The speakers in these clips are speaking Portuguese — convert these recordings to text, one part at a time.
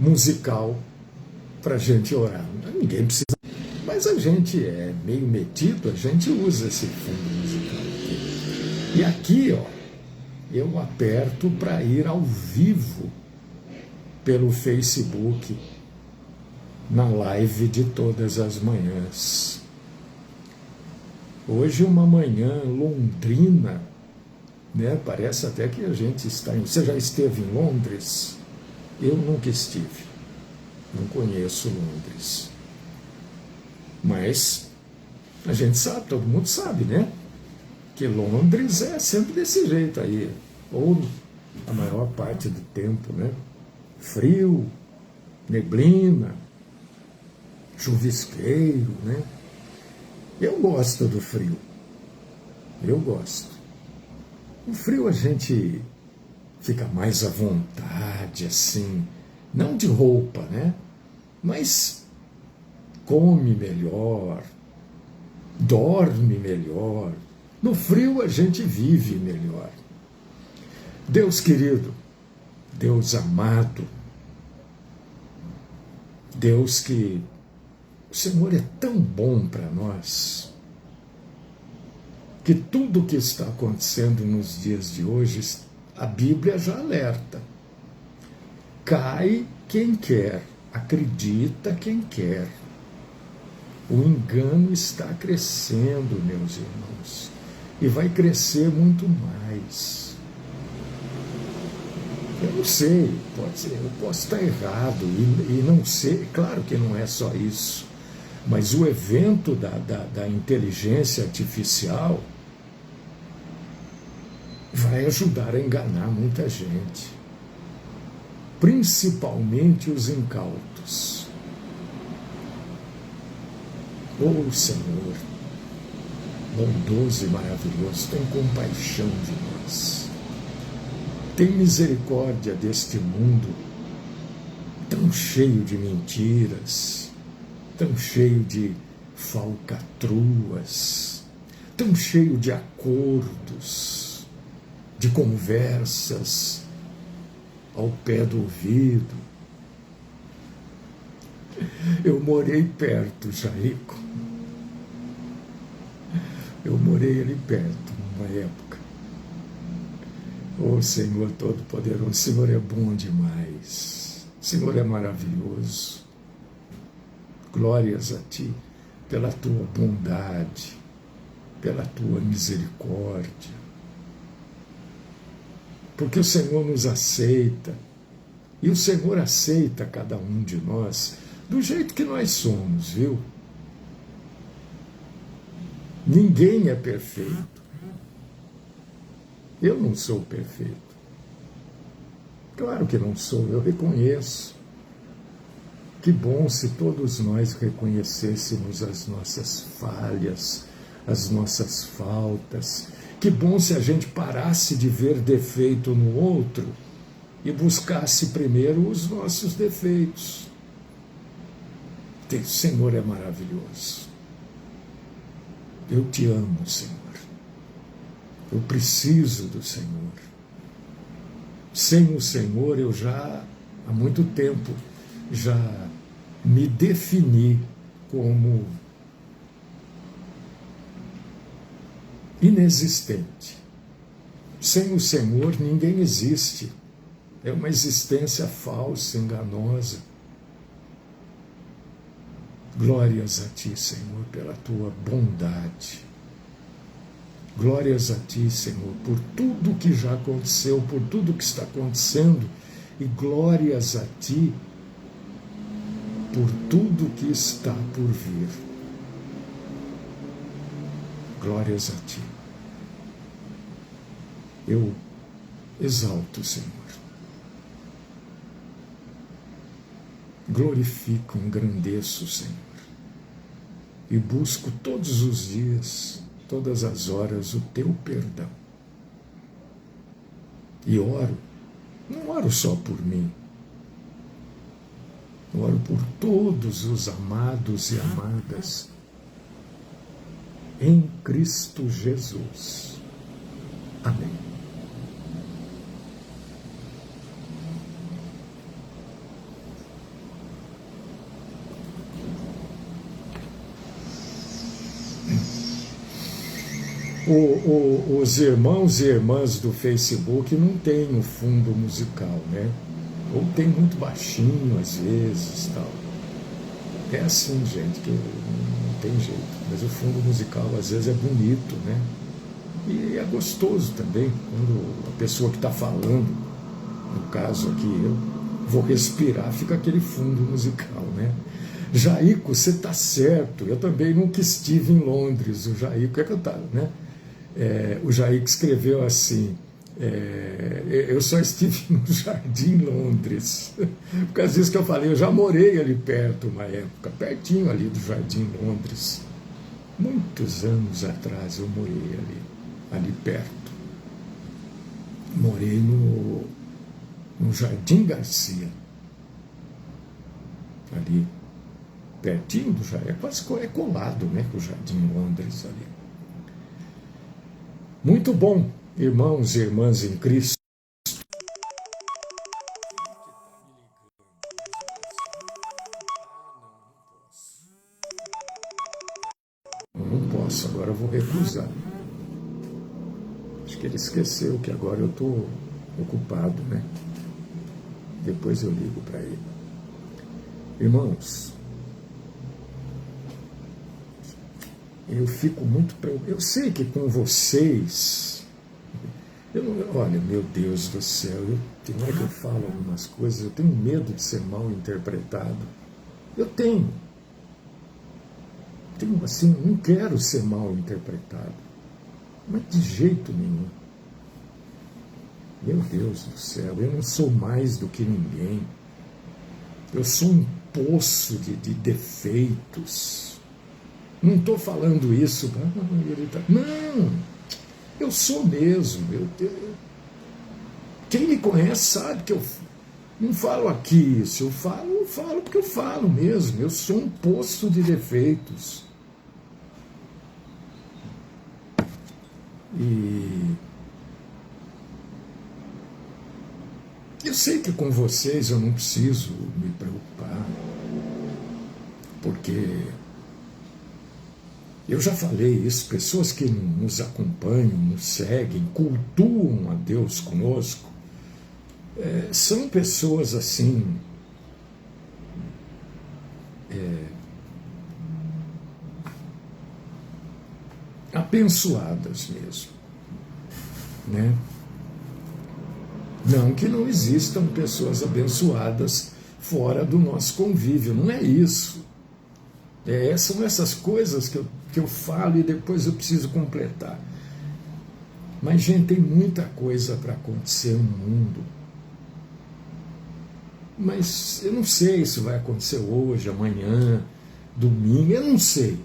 musical para a gente orar. Ninguém precisa. Mas a gente é meio metido, a gente usa esse fundo musical aqui. E aqui, ó, eu aperto para ir ao vivo pelo Facebook na live de todas as manhãs. Hoje uma manhã londrina, né? Parece até que a gente está em... Você já esteve em Londres? Eu nunca estive. Não conheço Londres. Mas a gente sabe, todo mundo sabe, né? Que Londres é sempre desse jeito aí. Ou a maior parte do tempo, né? Frio, neblina, chuvisqueiro, né? Eu gosto do frio. Eu gosto. O frio a gente fica mais à vontade, assim, não de roupa, né? Mas come melhor, dorme melhor. No frio a gente vive melhor. Deus querido, Deus amado, Deus que o Senhor é tão bom para nós, que tudo o que está acontecendo nos dias de hoje, a Bíblia já alerta. Cai quem quer, acredita quem quer. O engano está crescendo, meus irmãos, e vai crescer muito mais. Eu não sei, pode ser, eu posso estar errado, e não sei, claro que não é só isso, mas o evento da inteligência artificial vai ajudar a enganar muita gente, principalmente os incautos. Oh Senhor, bondoso e maravilhoso, tem compaixão de nós. Tem misericórdia deste mundo tão cheio de mentiras, tão cheio de falcatruas, tão cheio de acordos, de conversas ao pé do ouvido. Eu morei perto, Jaico. Eu morei ali perto, numa época. Oh, Senhor Todo-Poderoso, o Senhor é bom demais. O Senhor é maravilhoso. Glórias a Ti pela Tua bondade, pela Tua misericórdia. Porque o Senhor nos aceita, e o Senhor aceita cada um de nós do jeito que nós somos, viu? Ninguém é perfeito. Eu não sou perfeito. Claro que não sou, eu reconheço. Que bom se todos nós reconhecêssemos as nossas falhas, as nossas faltas. Que bom se a gente parasse de ver defeito no outro e buscasse primeiro os nossos defeitos. O Senhor é maravilhoso. Eu te amo, Senhor. Eu preciso do Senhor. Sem o Senhor, eu já, há muito tempo, já me defini como inexistente. Sem o Senhor, ninguém existe. É uma existência falsa, enganosa. Glórias a Ti, Senhor, pela Tua bondade. Glórias a Ti, Senhor, por tudo que já aconteceu, por tudo que está acontecendo, e glórias a Ti por tudo que está por vir. Glórias a Ti. Eu exalto o Senhor. Glorifico, engrandeço o Senhor. E busco todos os dias, todas as horas, o Teu perdão. E oro, não oro só por mim, oro por todos os amados e amadas em Cristo Jesus. Amém. Os irmãos e irmãs do Facebook não têm o fundo musical, né? Ou tem muito baixinho às vezes, tal. É assim, gente, que não tem jeito. Mas o fundo musical às vezes é bonito, né? E é gostoso também, quando a pessoa que está falando, no caso aqui eu, vou respirar, fica aquele fundo musical, né? Jaico, você está certo, eu também nunca estive em Londres, o Jaico é cantado, né? O Jaico escreveu assim, eu só estive no Jardim Londres, por causa disso que eu falei, eu já morei ali perto uma época, pertinho ali do Jardim Londres, muitos anos atrás eu morei ali perto, morei no Jardim Garcia, ali pertinho do Jardim, quase colado, né, com o Jardim Londres ali. Muito bom, irmãos e irmãs em Cristo. Não posso, agora eu vou recusar. Acho que ele esqueceu que agora eu estou ocupado, né? Depois eu ligo para ele. Irmãos, eu fico muito preocupado. Eu sei que com vocês, olha, meu Deus do céu, tem hora que eu falo algumas coisas, eu tenho medo de ser mal interpretado. Eu tenho assim, não quero ser mal interpretado, mas de jeito nenhum. Meu Deus do céu, eu não sou mais do que ninguém. Eu sou um poço de defeitos. Não estou falando isso, não, eu sou mesmo. Quem me conhece sabe que eu não falo aqui isso, eu falo porque eu falo mesmo. Eu sou um poço de defeitos. E eu sei que com vocês eu não preciso me preocupar, porque eu já falei isso, pessoas que nos acompanham, nos seguem, cultuam a Deus conosco, são pessoas assim, abençoadas mesmo, né? Não que não existam pessoas abençoadas fora do nosso convívio, não é isso. São essas coisas que eu falo e depois eu preciso completar. Mas, gente, tem muita coisa para acontecer no mundo. Mas eu não sei se vai acontecer hoje, amanhã, domingo, eu não sei.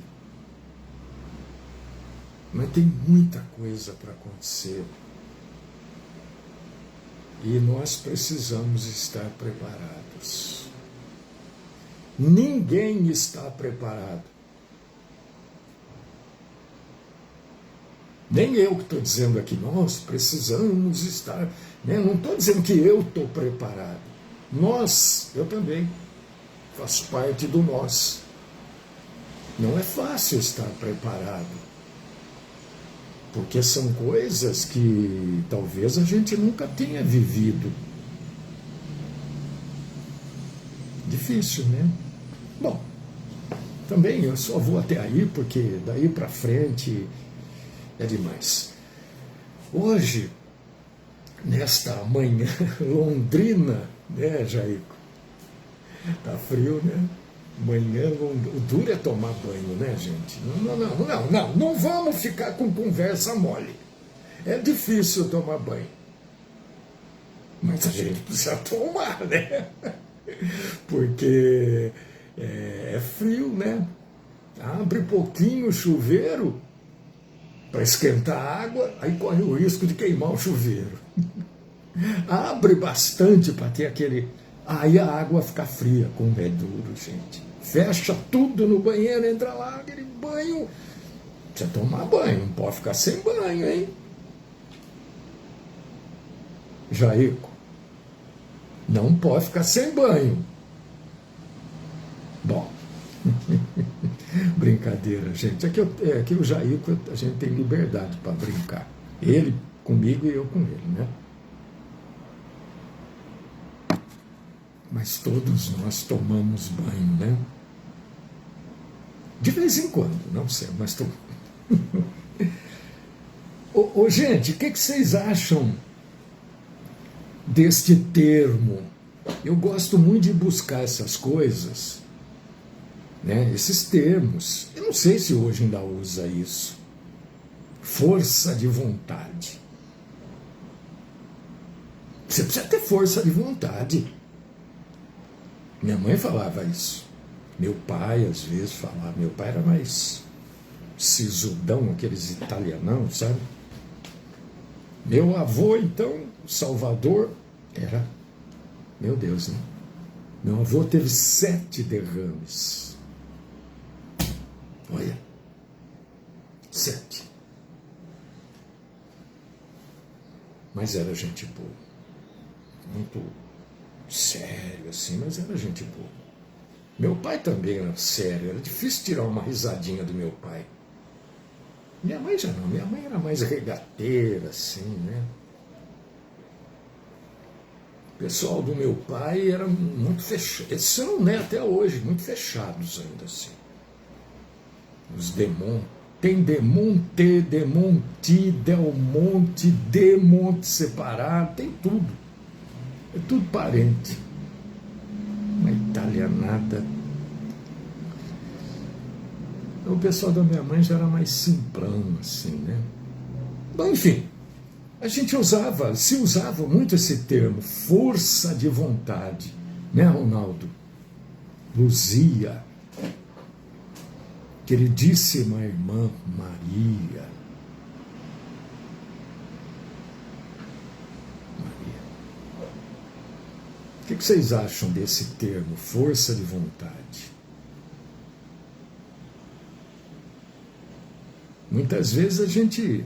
Mas tem muita coisa para acontecer. E nós precisamos estar preparados. Ninguém está preparado. Nem eu que estou dizendo aqui, nós precisamos estar. Né? Não estou dizendo que eu estou preparado. Nós, eu também, faço parte do nós. Não é fácil estar preparado. Porque são coisas que talvez a gente nunca tenha vivido. Difícil, né? Bom, também eu só vou até aí, porque daí para frente é demais. Hoje, nesta manhã londrina, né, Jaico? Tá frio, né? Manhã, o duro é tomar banho, né, gente? Não vamos ficar com conversa mole. É difícil tomar banho. Mas a gente precisa tomar, né? Porque é frio, né? Abre pouquinho o chuveiro para esquentar a água, aí corre o risco de queimar o chuveiro. Abre bastante para ter aquele... Aí a água fica fria, como é duro, gente. Fecha tudo no banheiro, entra lá, aquele banho. Precisa tomar banho, não pode ficar sem banho, hein? Jaico, não pode ficar sem banho. Bom, brincadeira. brincadeira, gente. Aqui o Jaíco, a gente tem liberdade para brincar. Ele comigo e eu com ele, né? Mas todos nós tomamos banho, né? De vez em quando, não sei, mas tomamos. Gente, o que vocês acham deste termo? Eu gosto muito de buscar essas coisas, né? Esses termos. Eu não sei se hoje ainda usa isso. Força de vontade. Você precisa ter força de vontade. Minha mãe falava isso. Meu pai, às vezes, falava. Meu pai era mais sisudão, aqueles italianão, sabe? Meu avô, então, Salvador, era... Meu Deus, né? Meu avô teve 7 derrames. Olha. 7. Mas era gente boa. Muito sério, assim, mas era gente boa. Meu pai também era sério. Era difícil tirar uma risadinha do meu pai. Minha mãe já não. Minha mãe era mais regateira, assim, né? O pessoal do meu pai era muito fechado. Eles são, né, até hoje, muito fechados ainda, assim. Os Demon. Tem Demonte, Demonti, Delmonte, Demonte separado, tem tudo. É tudo parente. Uma italianada. O pessoal da minha mãe já era mais simplão, assim, né? Bom, enfim, a gente se usava muito esse termo, força de vontade, né, Ronaldo? Luzia, queridíssima irmã Maria. O que vocês acham desse termo, força de vontade? Muitas vezes a gente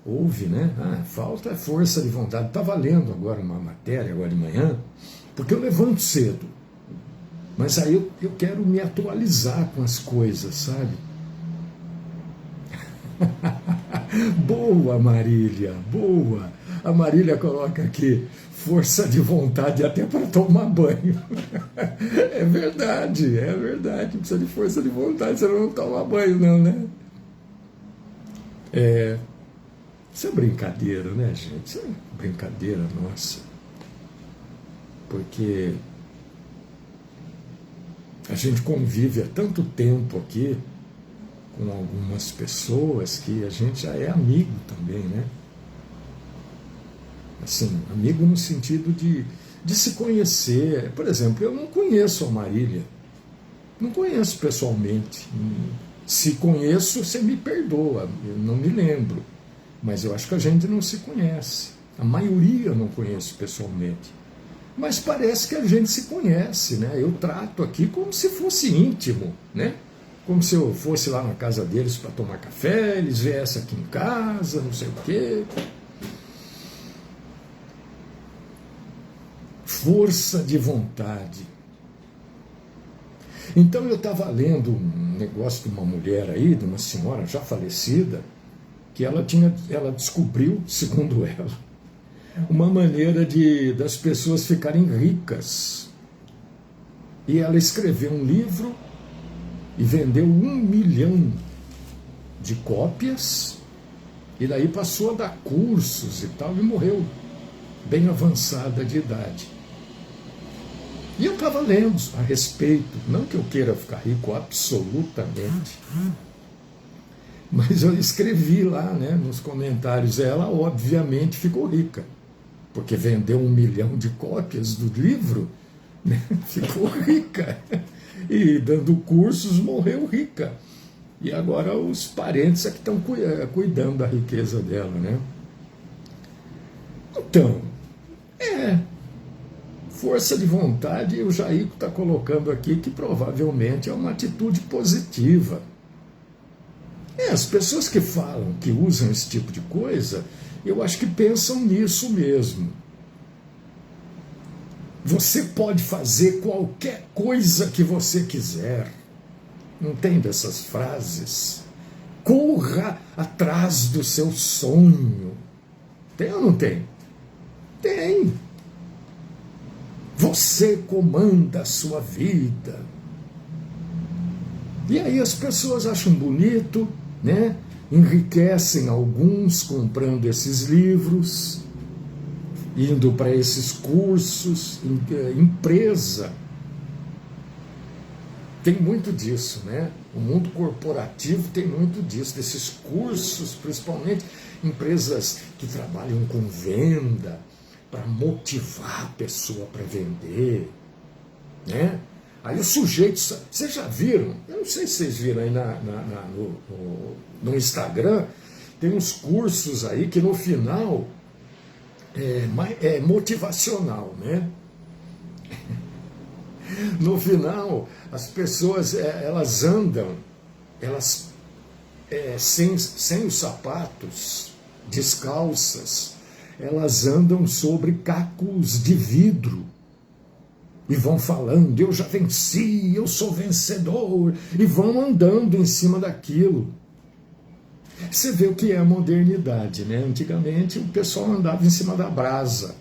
ouve, né? Falta força de vontade. Estava lendo agora uma matéria, agora de manhã, porque eu levanto cedo. Mas aí eu quero me atualizar com as coisas, sabe? Boa, Marília, boa. A Marília coloca aqui, força de vontade até para tomar banho. É verdade. Precisa de força de vontade, você não toma banho não, né? Isso é brincadeira, né, gente? Isso é brincadeira nossa. Porque a gente convive há tanto tempo aqui com algumas pessoas que a gente já é amigo também, né? Assim, amigo no sentido de se conhecer. Por exemplo, eu não conheço a Marília. Não conheço pessoalmente. Se conheço, você me perdoa. Eu não me lembro. Mas eu acho que a gente não se conhece. A maioria eu não conheço pessoalmente. Mas parece que a gente se conhece, né? Eu trato aqui como se fosse íntimo, né? Como se eu fosse lá na casa deles para tomar café, eles viessem aqui em casa, não sei o quê. Força de vontade. Então eu estava lendo um negócio de uma mulher aí, de uma senhora já falecida, que ela descobriu, segundo ela, uma maneira das pessoas ficarem ricas. E ela escreveu um livro e vendeu 1 milhão de cópias, e daí passou a dar cursos e tal, e morreu, bem avançada de idade. E eu estava lendo a respeito, não que eu queira ficar rico absolutamente, mas eu escrevi lá, né, nos comentários, ela obviamente ficou rica, porque vendeu 1 milhão de cópias do livro, né, ficou rica, e dando cursos morreu rica, e agora os parentes é que estão cuidando da riqueza dela, né? Então, força de vontade, o Jaíco está colocando aqui que provavelmente é uma atitude positiva. As pessoas que falam, que usam esse tipo de coisa, eu acho que pensam nisso mesmo. Você pode fazer qualquer coisa que você quiser. Não tem dessas frases? Corra atrás do seu sonho. Tem ou não tem? Tem. Você comanda a sua vida. E aí as pessoas acham bonito, né? Enriquecem alguns comprando esses livros, indo para esses cursos, empresa. Tem muito disso, né? O mundo corporativo tem muito disso, desses cursos, principalmente empresas que trabalham com venda, para motivar a pessoa para vender, né? Aí o sujeito, vocês já viram, eu não sei se vocês viram aí no Instagram, tem uns cursos aí que no final é motivacional, né? No final, as pessoas, elas andam, sem os sapatos, descalças, elas andam sobre cacos de vidro e vão falando, eu já venci, eu sou vencedor, e vão andando em cima daquilo. Você vê o que é a modernidade, né? Antigamente o pessoal andava em cima da brasa,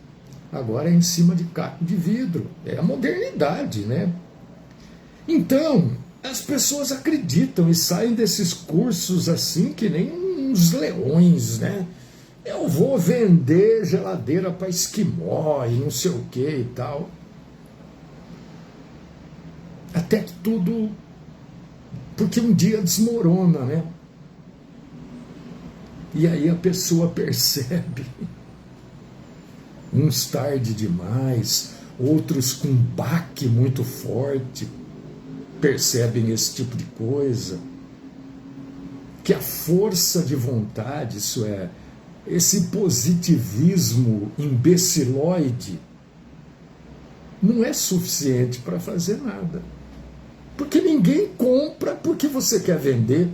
agora é em cima de caco de vidro. É a modernidade, né? Então, as pessoas acreditam e saem desses cursos assim que nem uns leões, né? Eu vou vender geladeira para esquimó e não sei o que e tal. Até que tudo... Porque um dia desmorona, né? E aí a pessoa percebe, uns tarde demais, outros com um baque muito forte, percebem esse tipo de coisa, que a força de vontade, isso é, esse positivismo imbecilóide, não é suficiente para fazer nada. Porque ninguém compra porque você quer vender.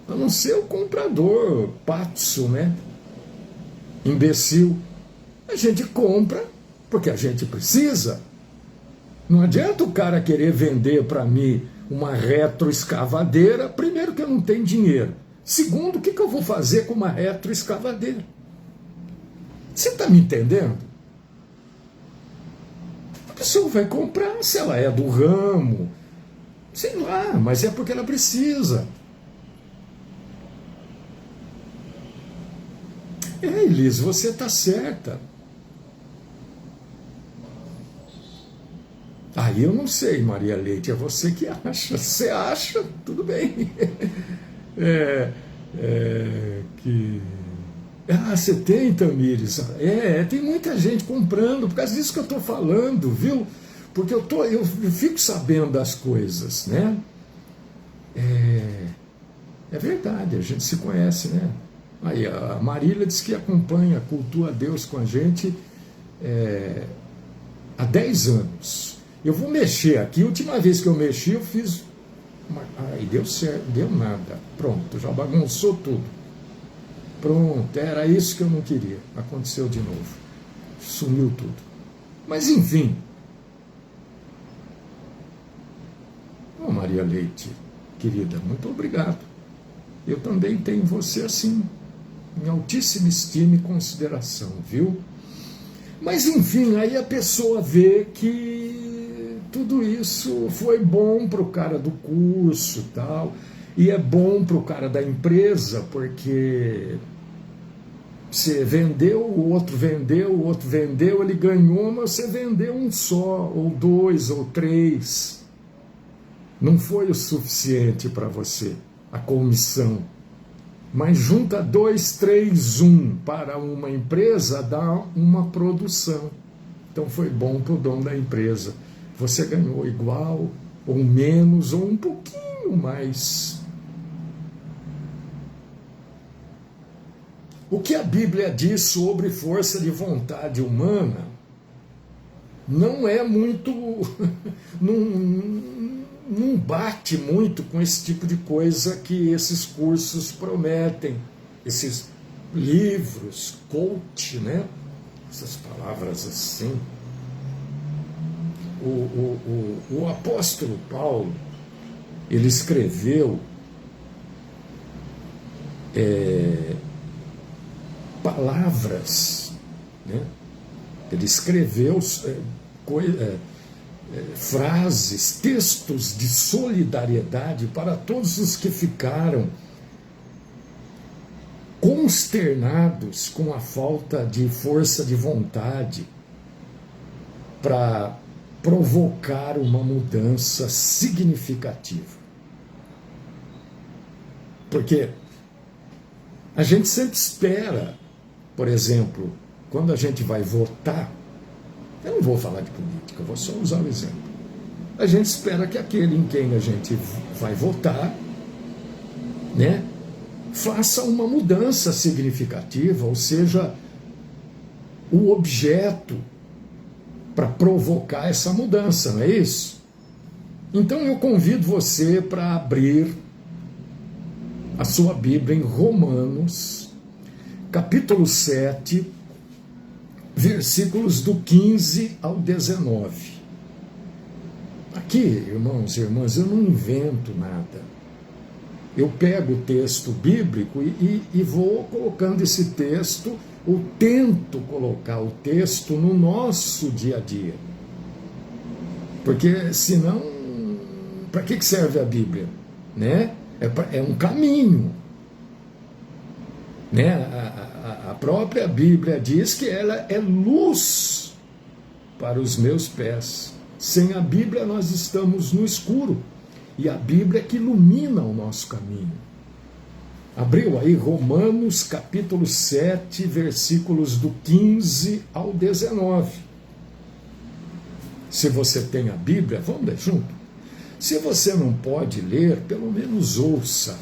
A não ser o comprador, patso, né? Imbecil. A gente compra porque a gente precisa. Não adianta o cara querer vender para mim uma retroescavadeira, primeiro que eu não tenho dinheiro. Segundo, o que eu vou fazer com uma retroescavadeira? Você está me entendendo? A pessoa vai comprar se ela é do ramo, sei lá, mas é porque ela precisa. Elis, você está certa. Aí eu não sei, Maria Leite, é você que acha. Você acha, tudo bem. Você tem, Tamires? Tem muita gente comprando, por causa disso que eu estou falando, viu? Porque eu fico sabendo das coisas, né? É verdade, a gente se conhece, né? Aí a Marília diz que acompanha, cultua a Deus com a gente há 10 anos. Eu vou mexer aqui, a última vez que eu mexi, eu fiz... Aí deu certo, deu nada. Pronto, já bagunçou tudo. Pronto, era isso que eu não queria. Aconteceu de novo. Sumiu tudo. Mas enfim. Maria Leite, querida, muito obrigado. Eu também tenho você assim, em altíssima estima e consideração, viu? Mas enfim, aí a pessoa vê que tudo isso foi bom para o cara do curso e tal, e é bom para o cara da empresa, porque você vendeu, o outro vendeu, ele ganhou, mas você vendeu um só, ou 2, ou 3. Não foi o suficiente para você, a comissão. Mas junta 2, 3, 1 para uma empresa, dá uma produção. Então foi bom para o dono da empresa. Você ganhou igual, ou menos, ou um pouquinho mais. O que a Bíblia diz sobre força de vontade humana não é muito... não bate muito com esse tipo de coisa que esses cursos prometem, esses livros, coach, né? Essas palavras assim. O apóstolo Paulo, ele escreveu palavras, né? Ele escreveu frases, textos de solidariedade para todos os que ficaram consternados com a falta de força de vontade para provocar uma mudança significativa. Porque a gente sempre espera, por exemplo, quando a gente vai votar, eu não vou falar de política, vou só usar o exemplo. A gente espera que aquele em quem a gente vai votar, né, faça uma mudança significativa, ou seja, o objeto para provocar essa mudança, não é isso? Então eu convido você para abrir a sua Bíblia em Romanos, capítulo 7, versículos do 15 ao 19. Aqui, irmãos e irmãs, eu não invento nada. Eu pego o texto bíblico e vou colocando esse texto, ou tento colocar o texto no nosso dia a dia. Porque senão, para que serve a Bíblia? Né? É um caminho. Né? A própria Bíblia diz que ela é luz para os meus pés. Sem a Bíblia nós estamos no escuro. E a Bíblia é que ilumina o nosso caminho. Abriu aí Romanos capítulo 7, versículos do 15 ao 19. Se você tem a Bíblia, vamos ler junto. Se você não pode ler, pelo menos ouça.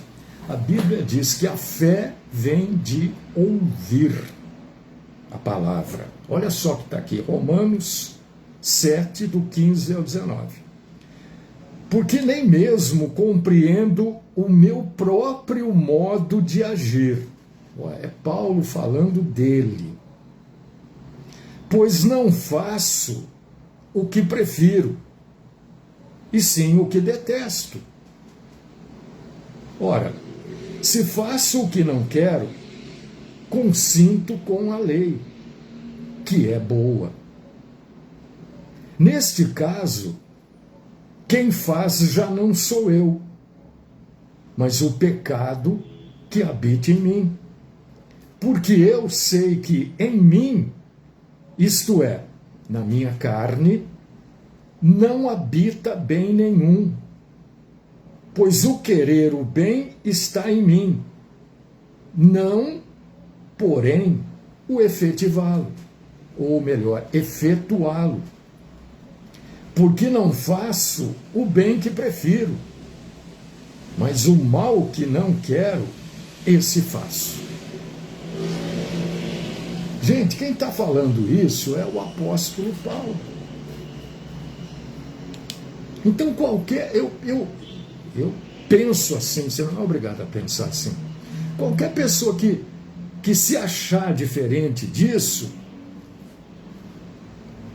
A Bíblia diz que a fé vem de ouvir a palavra. Olha só que está aqui, Romanos 7, do 15 ao 19. Porque nem mesmo compreendo o meu próprio modo de agir. É Paulo falando dele. Pois não faço o que prefiro, e sim o que detesto. Ora, se faço o que não quero, consinto com a lei, que é boa. Neste caso, quem faz já não sou eu, mas o pecado que habita em mim. Porque eu sei que em mim, isto é, na minha carne, não habita bem nenhum. Pois o querer o bem está em mim, não, porém, o efetivá-lo, ou melhor, efetuá-lo. Porque não faço o bem que prefiro, mas o mal que não quero, esse faço. Gente, quem está falando isso é o apóstolo Paulo. Então eu penso assim, você não é obrigado a pensar assim. Qualquer pessoa que se achar diferente disso,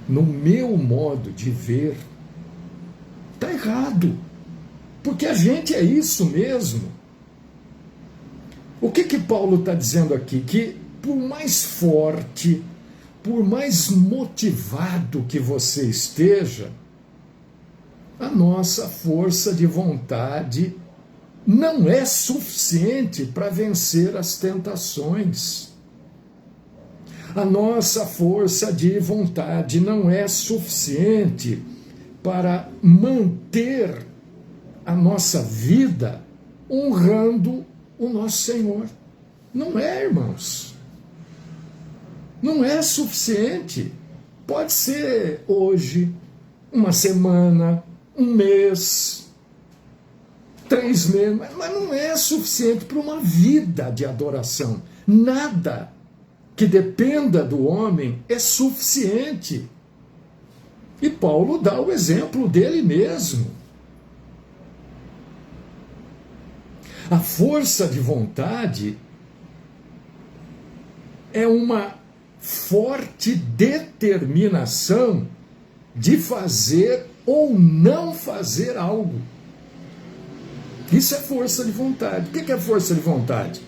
no meu modo de ver, está errado. Porque a gente é isso mesmo. O que Paulo está dizendo aqui? Que por mais forte, por mais motivado que você esteja, a nossa força de vontade não é suficiente para vencer as tentações. A nossa força de vontade não é suficiente para manter a nossa vida honrando o nosso Senhor. Não é, irmãos. Não é suficiente. Pode ser hoje, uma semana, um mês, 3 meses, mas não é suficiente para uma vida de adoração. Nada que dependa do homem é suficiente. E Paulo dá o exemplo dele mesmo. A força de vontade é uma forte determinação de fazer ou não fazer algo. Isso é força de vontade. O que é força de vontade?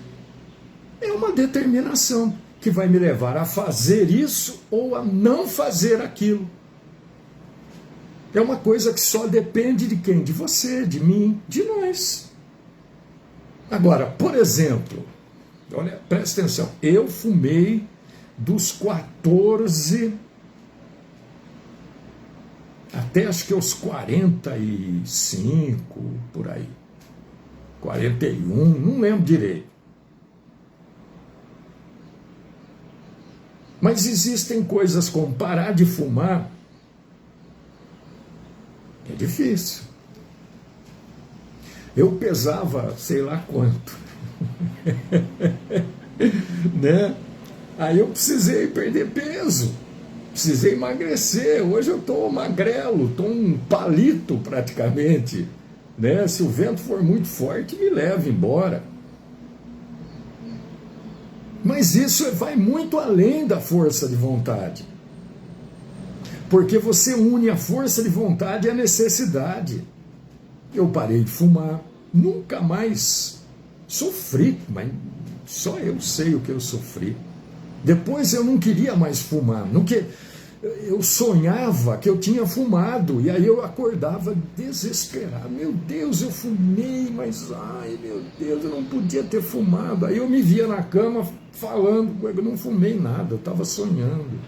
É uma determinação que vai me levar a fazer isso ou a não fazer aquilo. É uma coisa que só depende de quem? De você, de mim, de nós. Agora, por exemplo, olha, presta atenção, eu fumei dos 14 até acho que os 45, por aí. 41, não lembro direito. Mas existem coisas como parar de fumar, é difícil. Eu pesava sei lá quanto. Né? Aí eu precisei perder peso, precisei emagrecer. Hoje eu estou magrelo, estou um palito praticamente. Né? Se o vento for muito forte, me leva embora. Mas isso vai muito além da força de vontade. Porque você une a força de vontade à necessidade. Eu parei de fumar, nunca mais sofri, mas só eu sei o que eu sofri. Depois eu não queria mais fumar, eu sonhava que eu tinha fumado, e aí eu acordava desesperado. Meu Deus, eu fumei, mas ai meu Deus, eu não podia ter fumado. Aí eu me via na cama falando, eu não fumei nada, eu estava sonhando.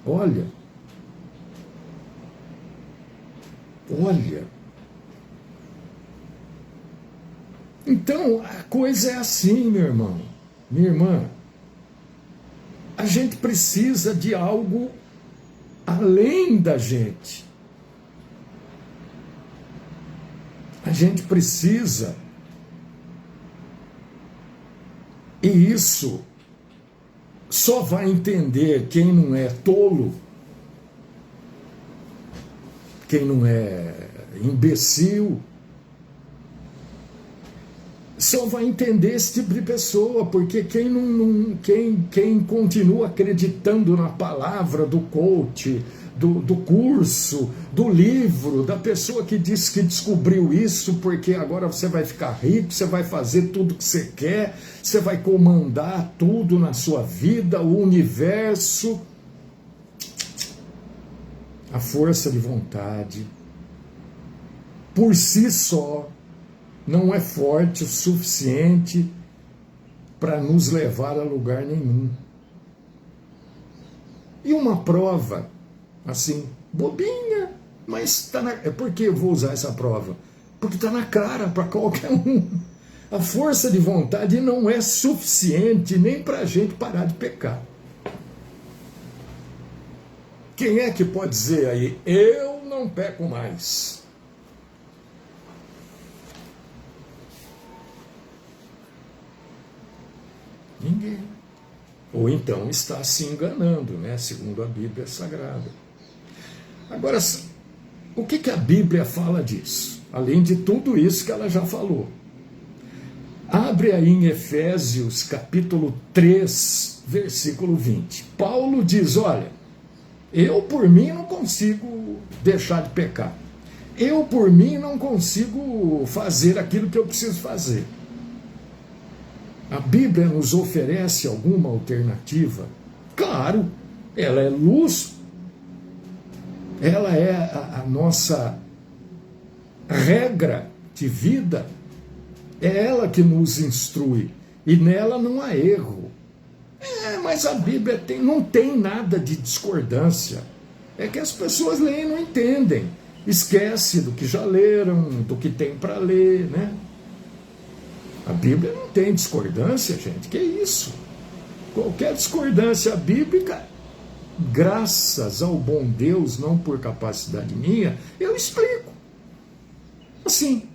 Olha. Então, a coisa é assim, meu irmão, minha irmã. A gente precisa de algo além da gente. A gente precisa. E isso só vai entender quem não é tolo, quem não é imbecil, só vai entender esse tipo de pessoa, porque quem continua acreditando na palavra do coach, do curso, do livro, da pessoa que diz que descobriu isso, porque agora você vai ficar rico, você vai fazer tudo que você quer, você vai comandar tudo na sua vida, o universo. A força de vontade, por si só, não é forte o suficiente para nos levar a lugar nenhum. E uma prova, assim, bobinha, mas está na... Por que eu vou usar essa prova? Porque está na cara para qualquer um. A força de vontade não é suficiente nem para a gente parar de pecar. Quem é que pode dizer aí, eu não peco mais? Ninguém. Ou então está se enganando, né? Segundo a Bíblia Sagrada. Agora, o que a Bíblia fala disso? Além de tudo isso que ela já falou. Abre aí em Efésios capítulo 3, versículo 20. Paulo diz, olha, eu por mim não consigo deixar de pecar. Eu por mim não consigo fazer aquilo que eu preciso fazer. A Bíblia nos oferece alguma alternativa? Claro, ela é luz, ela é a nossa regra de vida, é ela que nos instrui, e nela não há erro. Mas a Bíblia não tem nada de discordância, é que as pessoas leem e não entendem, esquece do que já leram, do que tem para ler, né? A Bíblia não tem discordância, gente, que isso? Qualquer discordância bíblica, graças ao bom Deus, não por capacidade minha, eu explico. Assim,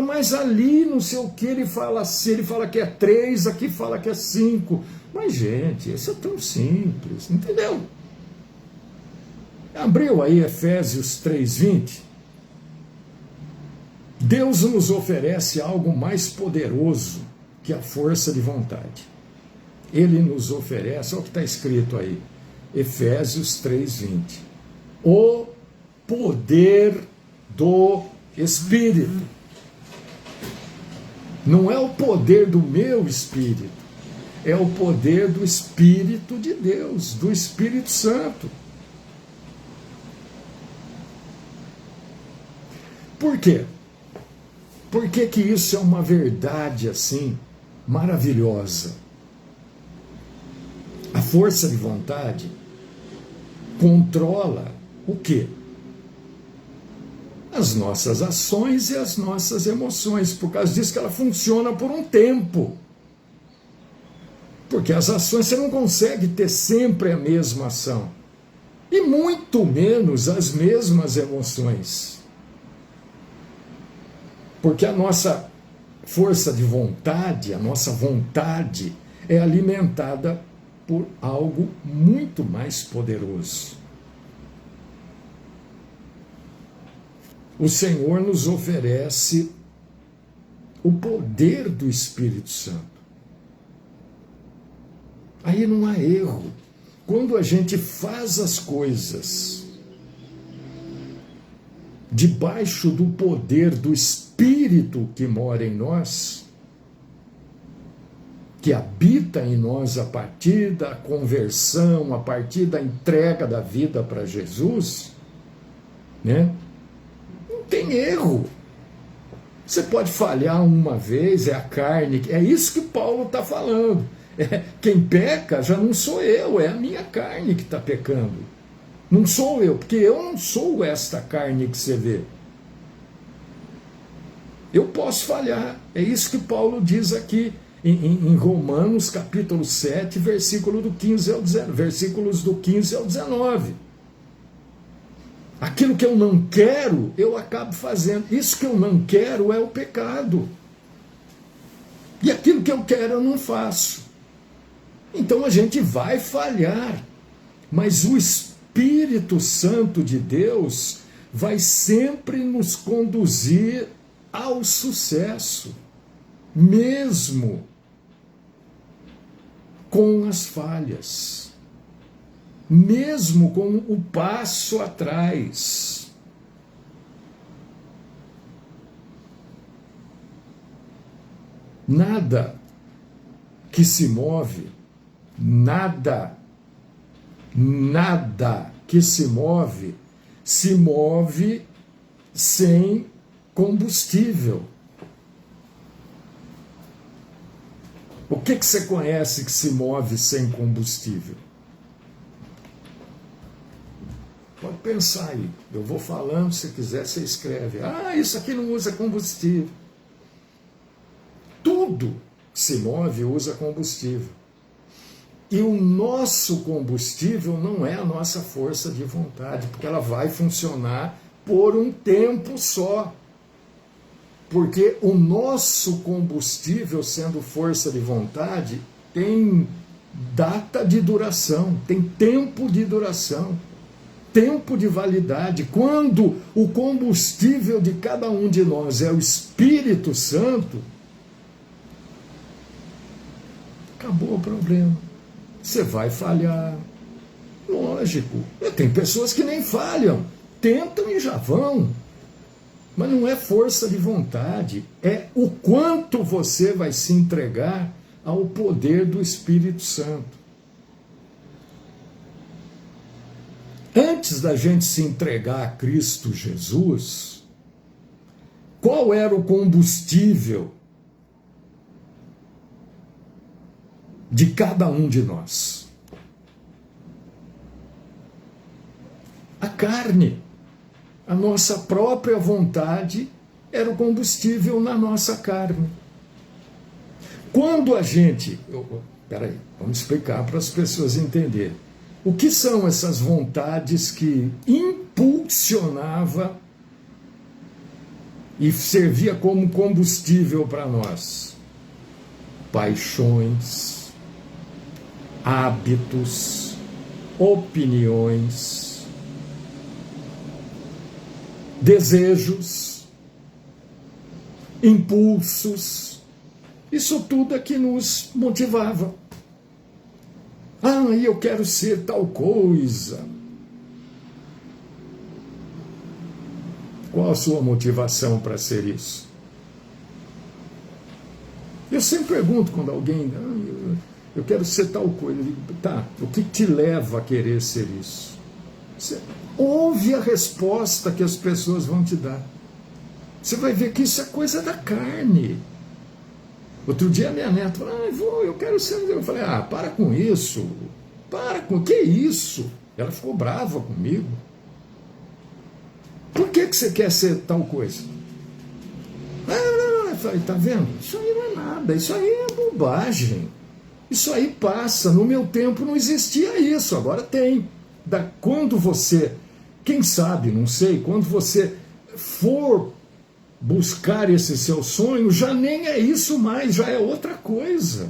mas ali não sei o que, ele fala assim, ele fala que é 3, aqui fala que é 5. Mas, gente, isso é tão simples, entendeu? Abriu aí Efésios 3:20. Deus nos oferece algo mais poderoso que a força de vontade. Ele nos oferece, olha o que está escrito aí, Efésios 3:20. O poder do Espírito. Não é o poder do meu espírito, é o poder do Espírito de Deus, do Espírito Santo. Por quê? Por que que isso é uma verdade assim maravilhosa? A força de vontade controla o quê? As nossas ações e as nossas emoções. Por causa disso que ela funciona por um tempo. Porque as ações você não consegue ter sempre a mesma ação. E muito menos as mesmas emoções. Porque a nossa força de vontade, a nossa vontade, é alimentada por algo muito mais poderoso. O Senhor nos oferece o poder do Espírito Santo. Aí não há erro. Quando a gente faz as coisas debaixo do poder do Espírito que mora em nós, que habita em nós a partir da conversão, a partir da entrega da vida para Jesus, né? Não tem erro. Você pode falhar uma vez, é a carne, é isso que Paulo está falando. Quem peca já não sou eu, é a minha carne que está pecando. Não sou eu, porque eu não sou esta carne que você vê. Eu posso falhar, é isso que Paulo diz aqui em Romanos capítulo 7, versículos do 15 ao 19. Aquilo que eu não quero, eu acabo fazendo. Isso que eu não quero é o pecado. E aquilo que eu quero, eu não faço. Então a gente vai falhar. Mas o Espírito Santo de Deus vai sempre nos conduzir ao sucesso, mesmo com as falhas, mesmo com o passo atrás. Nada que se move, nada que se move sem combustível. O que você conhece que se move sem combustível? Pode pensar aí. Eu vou falando, se quiser você escreve. Ah, isso aqui não usa combustível. Tudo que se move usa combustível. E o nosso combustível não é a nossa força de vontade, porque ela vai funcionar por um tempo só. Porque o nosso combustível, sendo força de vontade, tem data de duração, tem tempo de duração, tempo de validade. Quando o combustível de cada um de nós é o Espírito Santo, acabou o problema. Você vai falhar. Lógico. Tem pessoas que nem falham, tentam e já vão. Mas não é força de vontade, é o quanto você vai se entregar ao poder do Espírito Santo. Antes da gente se entregar a Cristo Jesus, qual era o combustível de cada um de nós? A carne. A nossa própria vontade era o combustível na nossa carne. Quando a gente... Peraí, vamos explicar para as pessoas entenderem. O que são essas vontades que impulsionava e servia como combustível para nós? Paixões, hábitos, opiniões, desejos, impulsos, isso tudo é que nos motivava. Ah, eu quero ser tal coisa. Qual a sua motivação para ser isso? sempre pergunto quando alguém, eu quero ser tal coisa, eu digo, tá, o que te leva a querer ser isso? Você ouve a resposta que as pessoas vão te dar. Você vai ver que isso é coisa da carne. Outro dia minha neta falou, eu quero ser... Eu falei, para com isso. Que isso? Ela ficou brava comigo. Por que você quer ser tal coisa? Eu falei, tá vendo? Isso aí não é nada, isso aí é bobagem. Isso aí passa, no meu tempo não existia isso, agora tem. Quando você, quem sabe, não sei, quando você for buscar esse seu sonho, já nem é isso mais, já é outra coisa.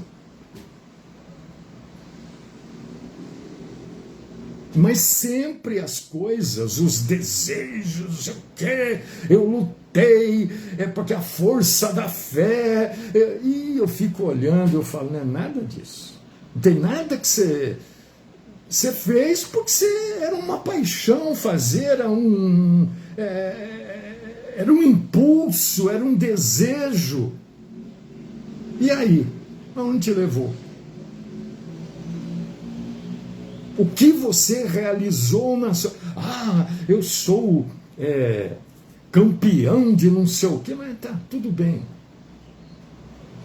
Mas sempre as coisas, os desejos, eu lutei, porque a força da fé, e eu fico olhando, eu falo, não é nada disso. Não tem nada que você fez porque era uma paixão fazer, era um impulso, era um desejo. E aí, aonde te levou? O que você realizou na sua... eu sou campeão de não sei o quê, mas tá, tudo bem.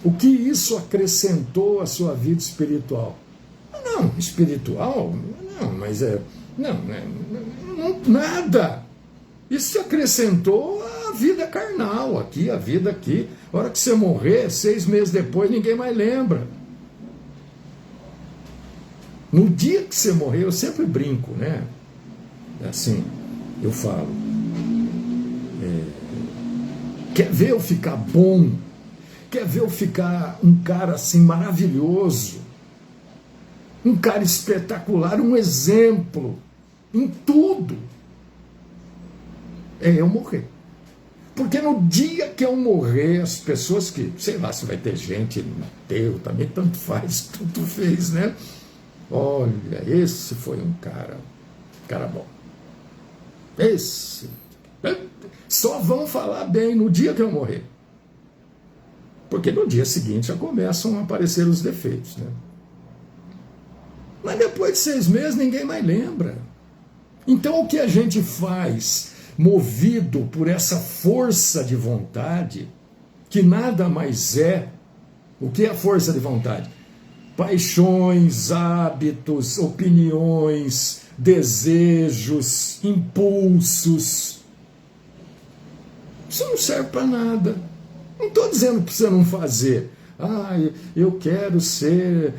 O que isso acrescentou à sua vida espiritual? Não, espiritual? Não, mas nada. Isso acrescentou a vida carnal aqui, a vida aqui. A hora que você morrer, 6 meses depois, ninguém mais lembra. No dia que você morrer, eu sempre brinco, né? Assim, eu falo. Quer ver eu ficar bom? Quer ver eu ficar um cara assim maravilhoso? Um cara espetacular, um exemplo em tudo? É eu morrer. Porque no dia que eu morrer, as pessoas que, sei lá, se vai ter gente no enterro também, tanto faz, tanto fez, né? Olha, esse foi um cara bom. Esse. Só vão falar bem no dia que eu morrer. Porque no dia seguinte já começam a aparecer os defeitos, né? Mas depois de 6 meses ninguém mais lembra. Então o que a gente faz, movido por essa força de vontade, que nada mais é, o que é a força de vontade? Paixões, hábitos, opiniões, desejos, impulsos. Isso não serve para nada. Não estou dizendo para você não fazer. Eu quero ser,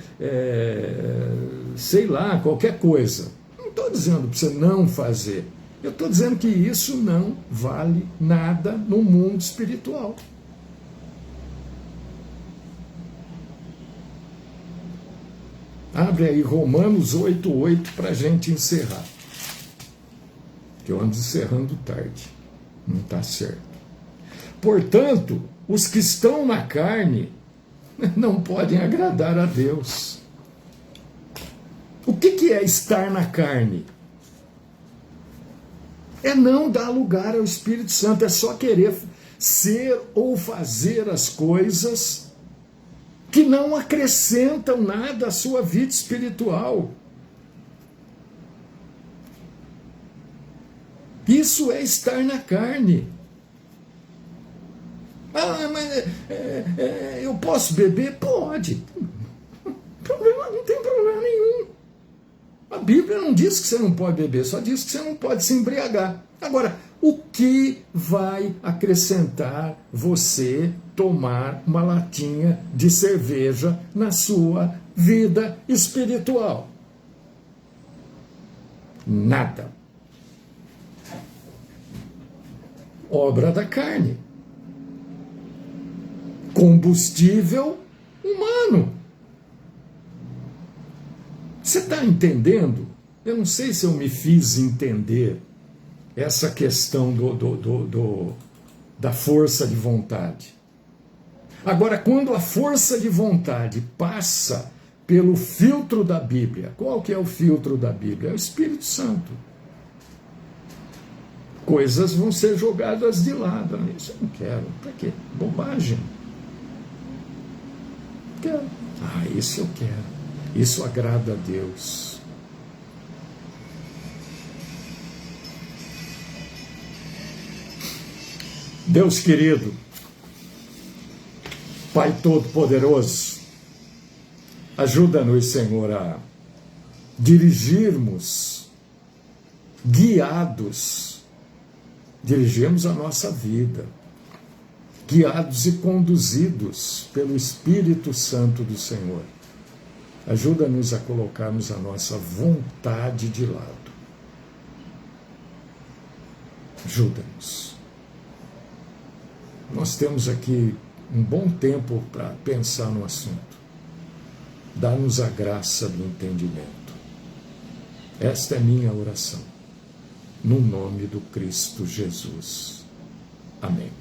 sei lá, qualquer coisa. Não estou dizendo para você não fazer. Eu estou dizendo que isso não vale nada no mundo espiritual. Abre aí Romanos 8:8 para a gente encerrar. Que eu ando encerrando tarde. Não está certo. Portanto, os que estão na carne não podem agradar a Deus. O que é estar na carne? É não dar lugar ao Espírito Santo, é só querer ser ou fazer as coisas que não acrescentam nada à sua vida espiritual. Isso é estar na carne. Mas eu posso beber? Pode. Não tem problema nenhum. A Bíblia não diz que você não pode beber, só diz que você não pode se embriagar. Agora, o que vai acrescentar você tomar uma latinha de cerveja na sua vida espiritual? Nada. Obra da carne. Combustível humano. Você está entendendo? Eu não sei se eu me fiz entender essa questão da força de vontade. Agora, quando a força de vontade passa pelo filtro da Bíblia, qual que é o filtro da Bíblia? É o Espírito Santo. Coisas vão ser jogadas de lado. Isso eu não quero. Para quê? Bobagem. Quero. Ah, isso eu quero. Isso agrada a Deus. Deus querido, Pai Todo-Poderoso, ajuda-nos, Senhor, a dirigirmos, guiados, dirigirmos a nossa vida, guiados e conduzidos pelo Espírito Santo do Senhor. Ajuda-nos a colocarmos a nossa vontade de lado. Ajuda-nos. Nós temos aqui um bom tempo para pensar no assunto. Dá-nos a graça do entendimento. Esta é minha oração. No nome do Cristo Jesus. Amém.